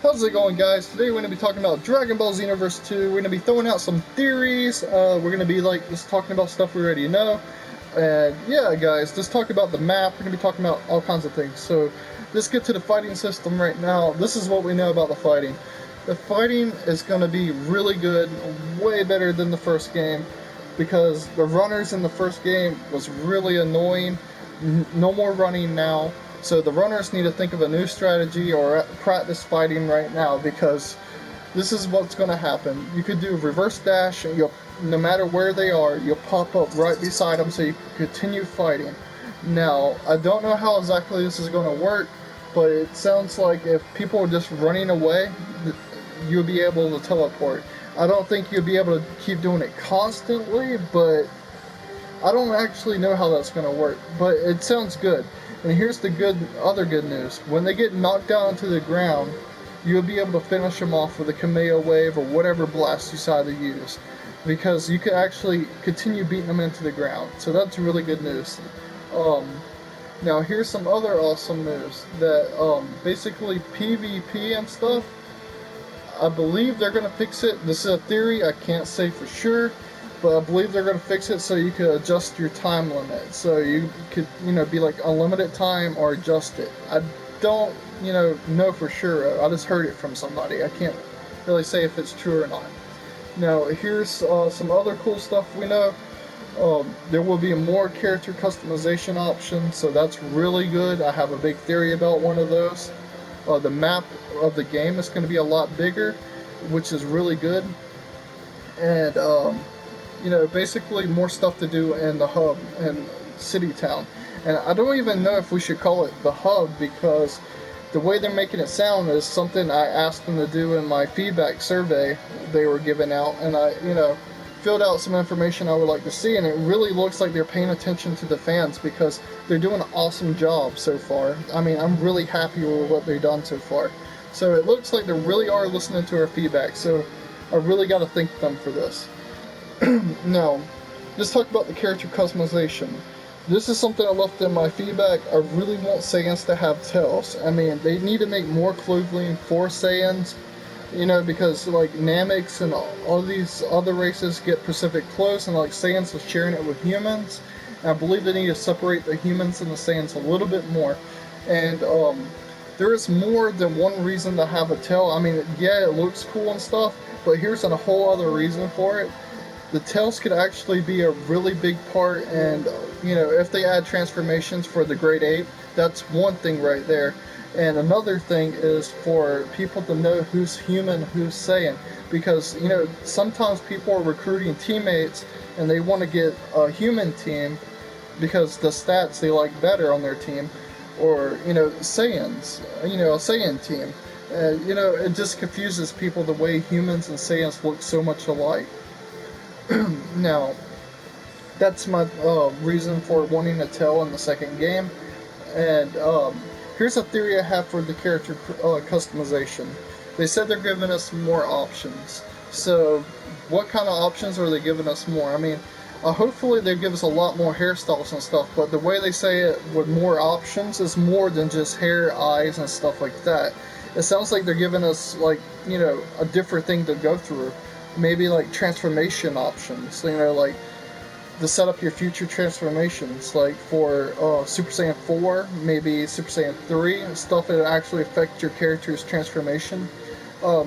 How's it going, guys? Today we're going to be talking about Dragon Ball Xenoverse 2. We're going to be throwing out some theories. We're going to be just talking about stuff we already know. And yeah, guys, let's talk about the map. We're going to be talking about all kinds of things. So let's get to the fighting system right now. This is what we know about the fighting. The fighting is going to be really good, way better than the first game, because the runners in the first game was really annoying. No more running now. So the runners need to think of a new strategy or practice fighting right now, because this is what's going to happen. You could do reverse dash, and no matter where they are, you'll pop up right beside them so you can continue fighting. Now, I don't know how exactly this is going to work, but it sounds like if people are just running away, you'll be able to teleport. I don't think you'll be able to keep doing it constantly, but I don't actually know how that's going to work, but it sounds good. And here's the other good news. When they get knocked down to the ground, you'll be able to finish them off with a Kameo wave or whatever blast you decide to use, because you can actually continue beating them into the ground. So that's really good news. Now here's some other awesome news that basically PvP and stuff, I believe they're going to fix it. This is a theory, I can't say for sure, but I believe they're going to fix it so you could adjust your time limit. So you could, be like unlimited time or adjust it. I don't, know for sure. I just heard it from somebody. I can't really say if it's true or not. Now, here's some other cool stuff we know. There will be more character customization options, so that's really good. I have a big theory about one of those. The map of the game is going to be a lot bigger, which is really good. And, basically more stuff to do in the hub and city town. And I don't even know if we should call it the hub, because the way they're making it sound is something I asked them to do in my feedback survey they were giving out, and I, filled out some information I would like to see, and it really looks like they're paying attention to the fans, because they're doing an awesome job so far. I mean, I'm really happy with what they've done so far. So it looks like they really are listening to our feedback, so I really got to thank them for this. Now, let's talk about the character customization. This is something I left in my feedback. I really want Saiyans to have tails. I mean, they need to make more clothing for Saiyans, because like Nameks and all these other races get Pacific clothes, and like Saiyans is sharing it with humans. And I believe they need to separate the humans and the Saiyans a little bit more. And there is more than one reason to have a tail. I mean, yeah, it looks cool and stuff, but here's a whole other reason for it. The tails could actually be a really big part, and if they add transformations for the Great Ape, that's one thing right there. And another thing is for people to know who's human, who's Saiyan, because sometimes people are recruiting teammates and they want to get a human team because the stats they like better on their team, or Saiyans, a Saiyan team. It just confuses people the way humans and Saiyans look so much alike. Now, that's my reason for wanting to tell in the second game. And here's a theory I have for the character customization. They said they're giving us more options. So, what kind of options are they giving us more? I mean, hopefully they give us a lot more hairstyles and stuff, but the way they say it with more options is more than just hair, eyes, and stuff like that. It sounds like they're giving us, a different thing to go through. Maybe like transformation options, like to set up your future transformations, like for Super Saiyan 4, maybe Super Saiyan 3, stuff that actually affect your character's transformation.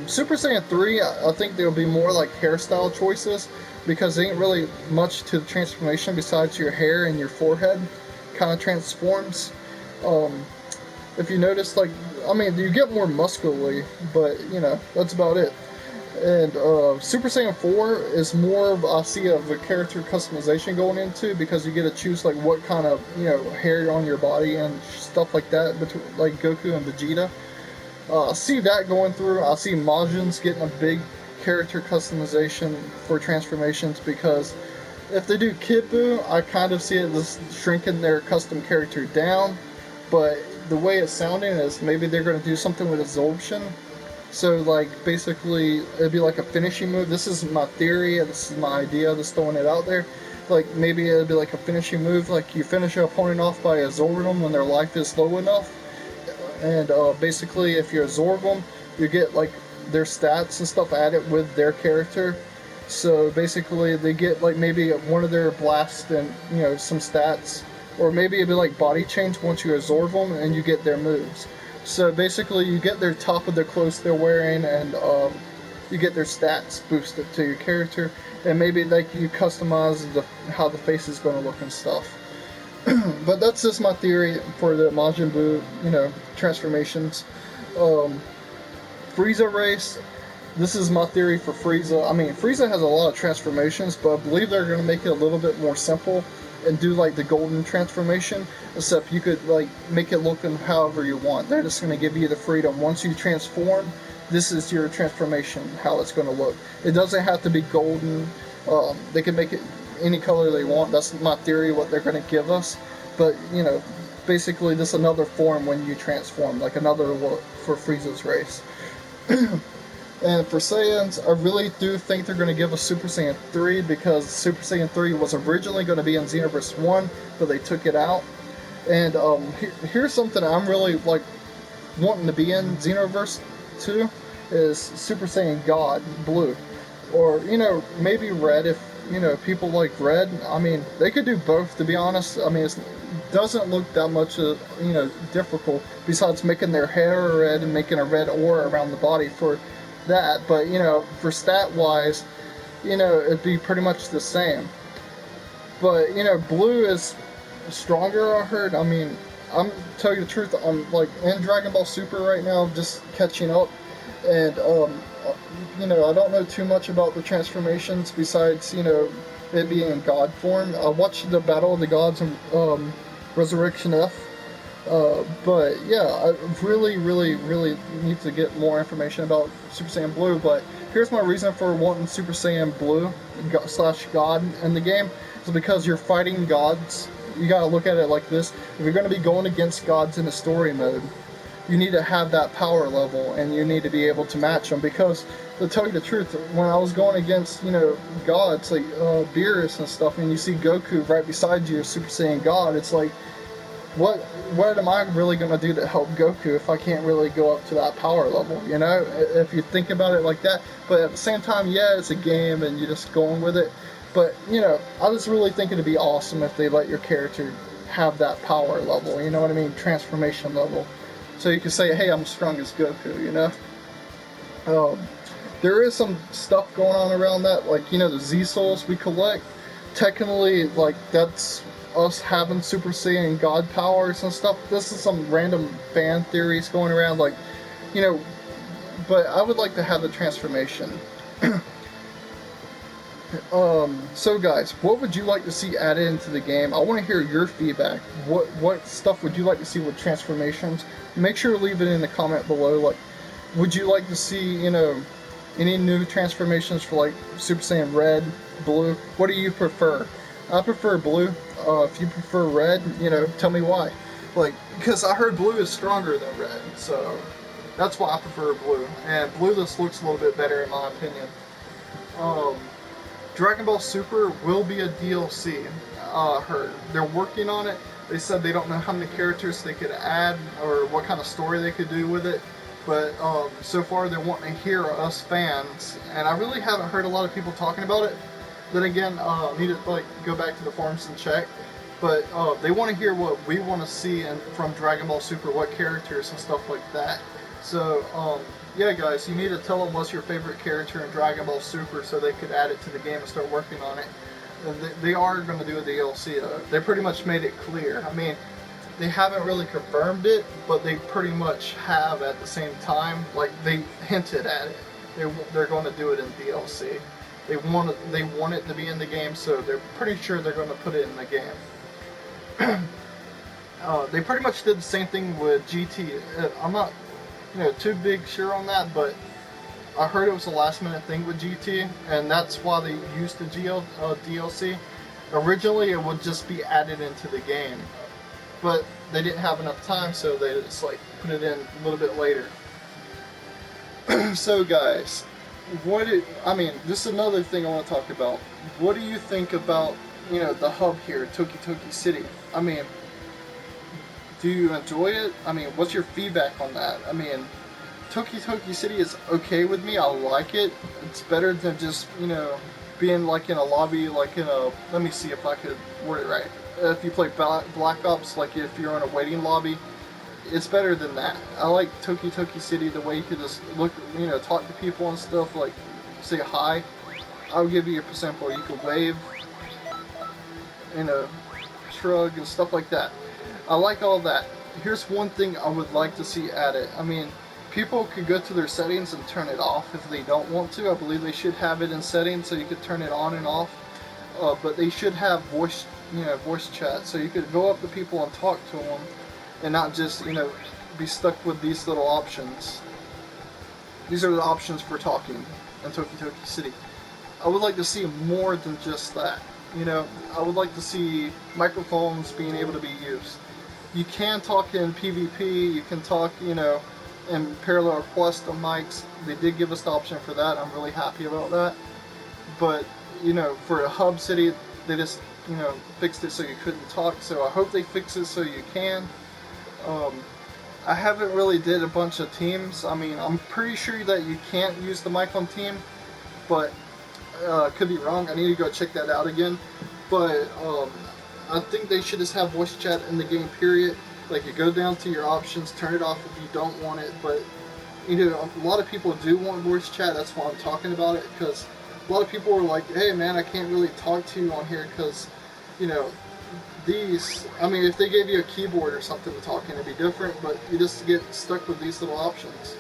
Super Saiyan 3, I think there'll be more like hairstyle choices, because there ain't really much to the transformation besides your hair and your forehead kind of transforms. If you notice, you get more muscularly, but that's about it. And Super Saiyan 4 is more of, I see, of a character customization going into, because you get to choose like what kind of hair on your body and stuff like that, between like Goku and Vegeta. I see that going through. I see Majin's getting a big character customization for transformations, because if they do Kid Buu, I kind of see it just shrinking their custom character down. But the way it's sounding is maybe they're going to do something with absorption. So, basically, it'd be like a finishing move. This is my theory, this is my idea, just throwing it out there. Maybe it'd be like a finishing move, like you finish your opponent off by absorbing them when their life is low enough. And basically, if you absorb them, you get like their stats and stuff added with their character. So basically, they get like maybe one of their blasts and some stats, or maybe it'd be like body change once you absorb them and you get their moves. So basically, you get their top of their clothes they're wearing, and you get their stats boosted to your character, and maybe like you customize how the face is going to look and stuff. But that's just my theory for the Majin Buu, transformations. Frieza race. This is my theory for Frieza. I mean, Frieza has a lot of transformations, but I believe they're going to make it a little bit more simple and do like the golden transformation, except you could like make it look however you want. They're just going to give you the freedom. Once you transform, this is your transformation, how it's going to look. It doesn't have to be golden. They can make it any color they want. That's my theory, what they're going to give us. But, basically this is another form when you transform, like another look for Frieza's race. And for Saiyans, I really do think they're going to give us Super Saiyan 3, because Super Saiyan 3 was originally going to be in Xenoverse 1, but they took it out. And here's something I'm really like wanting to be in Xenoverse 2 is Super Saiyan God, Blue. Or, maybe Red if, people like Red. I mean, they could do both, to be honest. I mean, it doesn't look that much, difficult, besides making their hair red and making a red aura around the body for that. But, for stat-wise, it'd be pretty much the same. But, Blue is stronger, I heard. I mean, I'm telling you the truth, I'm like in Dragon Ball Super right now, just catching up, and I don't know too much about the transformations besides it being in God form. I watched the Battle of the Gods and Resurrection F, but yeah, I really need to get more information about Super Saiyan Blue. But here's my reason for wanting Super Saiyan Blue / God in the game, is because you're fighting gods. You gotta look at it like this: if you're gonna be going against gods in the story mode, you need to have that power level, and you need to be able to match them. Because, to tell you the truth, when I was going against, gods like Beerus and stuff, and you see Goku right beside you, Super Saiyan God, it's like, what am I really going to do to help Goku if I can't really go up to that power level, If you think about it like that. But at the same time, yeah, it's a game, and you're just going with it. But, I was really thinking it'd be awesome if they let your character have that power level, you know what I mean? Transformation level. So you can say, hey, I'm strong as Goku, There is some stuff going on around that, like, the Z-Souls we collect. Technically, like, that's us having Super Saiyan God powers and stuff. This is some random fan theories going around, like, but I would like to have the transformation. So guys, what would you like to see added into the game? I want to hear your feedback. What stuff would you like to see with transformations? Make sure to leave it in the comment below. Like, would you like to see, any new transformations for like Super Saiyan Red, Blue? What do you prefer? I prefer Blue. If you prefer Red, tell me why. Like, because I heard Blue is stronger than Red, so that's why I prefer Blue. And Blue just looks a little bit better in my opinion. Dragon Ball Super will be a DLC. Heard they're working on it. They said they don't know how many characters they could add or what kind of story they could do with it. But so far they're wanting to hear us fans, and I really haven't heard a lot of people talking about it. Then again, need to like go back to the forums and check. But they want to hear what we want to see from Dragon Ball Super, what characters and stuff like that. So yeah, guys, you need to tell them what's your favorite character in Dragon Ball Super so they could add it to the game and start working on it. And they are going to do a DLC. They pretty much made it clear. I mean, they haven't really confirmed it, but they pretty much have at the same time. Like, they hinted at it. They're going to do it in DLC. They want it to be in the game, so they're pretty sure they're going to put it in the game. They pretty much did the same thing with GT. I'm not, too big sure on that, but I heard it was a last-minute thing with GT, and that's why they used the DLC. Originally, it would just be added into the game, but they didn't have enough time, so they just like put it in a little bit later. So, guys, this is another thing I want to talk about. What do you think about, the hub here, Toki Toki City? I mean, do you enjoy it? I mean, what's your feedback on that? I mean, Toki City is okay with me. I like it. It's better than just, you know, being like in a lobby, like in a, let me see if I could word it right. If you play Black Ops, like if you're in a waiting lobby, it's better than that. I like Toki City, the way you could just look, you know, talk to people and stuff, like say hi. I'll give you a example. You could wave, you know, shrug and stuff like that. I like all that. Here's one thing I would like to see added. I mean, people could go to their settings and turn it off if they don't want to. I believe they should have it in settings so you could turn it on and off. But they should have voice, you know, voice chat, so you could go up to people and talk to them, and not just, you know, be stuck with these little options. These are the options for talking in Toki City. I would like to see more than just that. You know, I would like to see microphones being able to be used. You can talk in PvP, you can talk, you know, in parallel request on mics. They did give us the option for that. I'm really happy about that. But, you know, for a hub city, they just, you know, fixed it so you couldn't talk. So I hope they fix it so you can. I haven't really did a bunch of teams. I mean, I'm pretty sure that you can't use the mic on team, but could be wrong. I need to go check that out again. But I think they should just have voice chat in the game, period. Like, you go down to your options, turn it off if you don't want it. But, you know, a lot of people do want voice chat. That's why I'm talking about it, because a lot of people are like, hey man, I can't really talk to you on here because, you know, these, I mean, if they gave you a keyboard or something to talk in, it'd be different, but you just get stuck with these little options.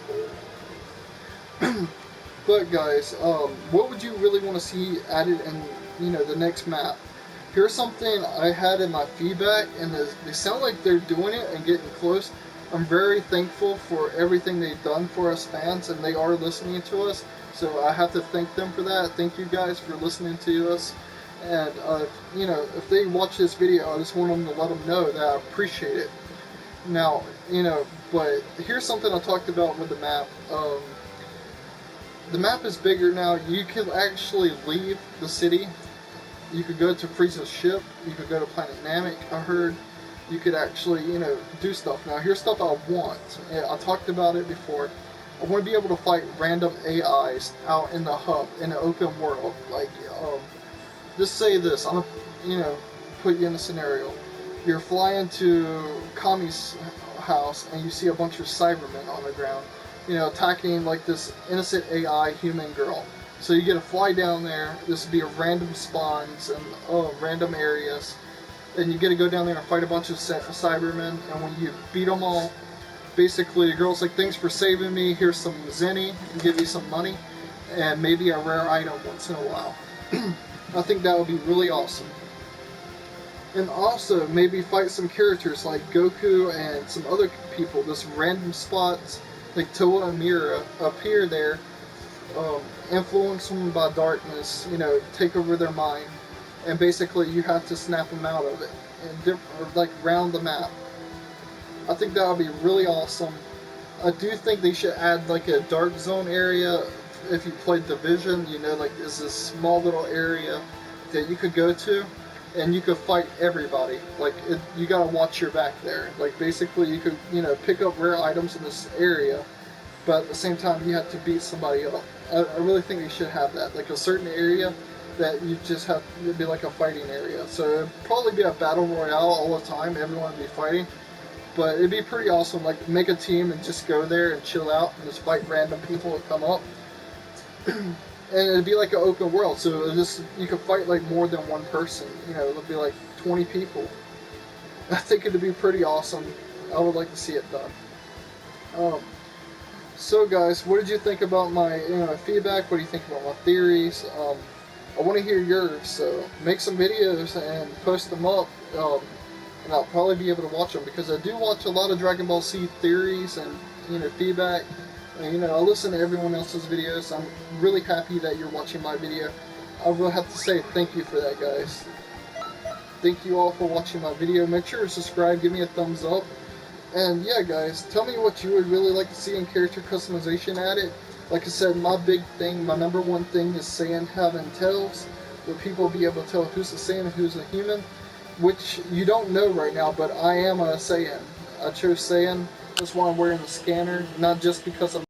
But guys, what would you really want to see added in, you know, the next map? Here's something I had in my feedback, and they sound like they're doing it and getting close. I'm very thankful for everything they've done for us fans, and they are listening to us, so I have to thank them for that. Thank you guys for listening to us. And, you know, if they watch this video, I just want them to let them know that I appreciate it. Now, you know, but here's something I talked about with the map. The map is bigger now. You can actually leave the city. You could go to Frieza's ship. You could go to Planet Namek, I heard. You could actually, you know, do stuff. Now, here's stuff I want. I talked about it before. I want to be able to fight random AIs out in the hub, in the open world. Like, just say this, I'm gonna, you know, put you in a scenario. You're flying to Kami's house and you see a bunch of Cybermen on the ground, you know, attacking like this innocent AI human girl. So you get to fly down there. This would be a random spawns and random areas, and you get to go down there and fight a bunch of Cybermen. And when you beat them all, basically the girl's like, thanks for saving me. Here's some zenny, and give you some money, and maybe a rare item once in a while. I think that would be really awesome. And also, maybe fight some characters like Goku and some other people. Just random spots, like Toa and Mira, appear there, influence them by darkness, you know, take over their mind, and basically you have to snap them out of it, and like round the map. I think that would be really awesome. I do think they should add like a dark zone area. If you played Division, you know, like there's this small little area that you could go to, and you could fight everybody. Like, you gotta watch your back there. Like, basically you could, you know, pick up rare items in this area, but at the same time you have to beat somebody up. I really think they should have that. Like a certain area that you just have to be like a fighting area. So it'd probably be a battle royale all the time, everyone would be fighting. But it'd be pretty awesome, like make a team and just go there and chill out and just fight random people that come up. And it'd be like an open world, so just you could fight like more than one person. You know, it'd be like 20 people. I think it'd be pretty awesome. I would like to see it done. So guys, what did you think about my feedback? What do you think about my theories? I want to hear yours, so make some videos and post them up, and I'll probably be able to watch them, because I do watch a lot of Dragon Ball Z theories and, you know, feedback. You know, I listen to everyone else's videos. I'm really happy that you're watching my video. I will have to say thank you for that, guys. Thank you all for watching my video. Make sure to subscribe, give me a thumbs up. And yeah, guys, tell me what you would really like to see in character customization added. Like I said, my big thing, my number one thing is Saiyan having tails, where people be able to tell who's a Saiyan and who's a human, which you don't know right now, but I am a Saiyan. I chose Saiyan. That's why I'm wearing the scanner, not just because I'm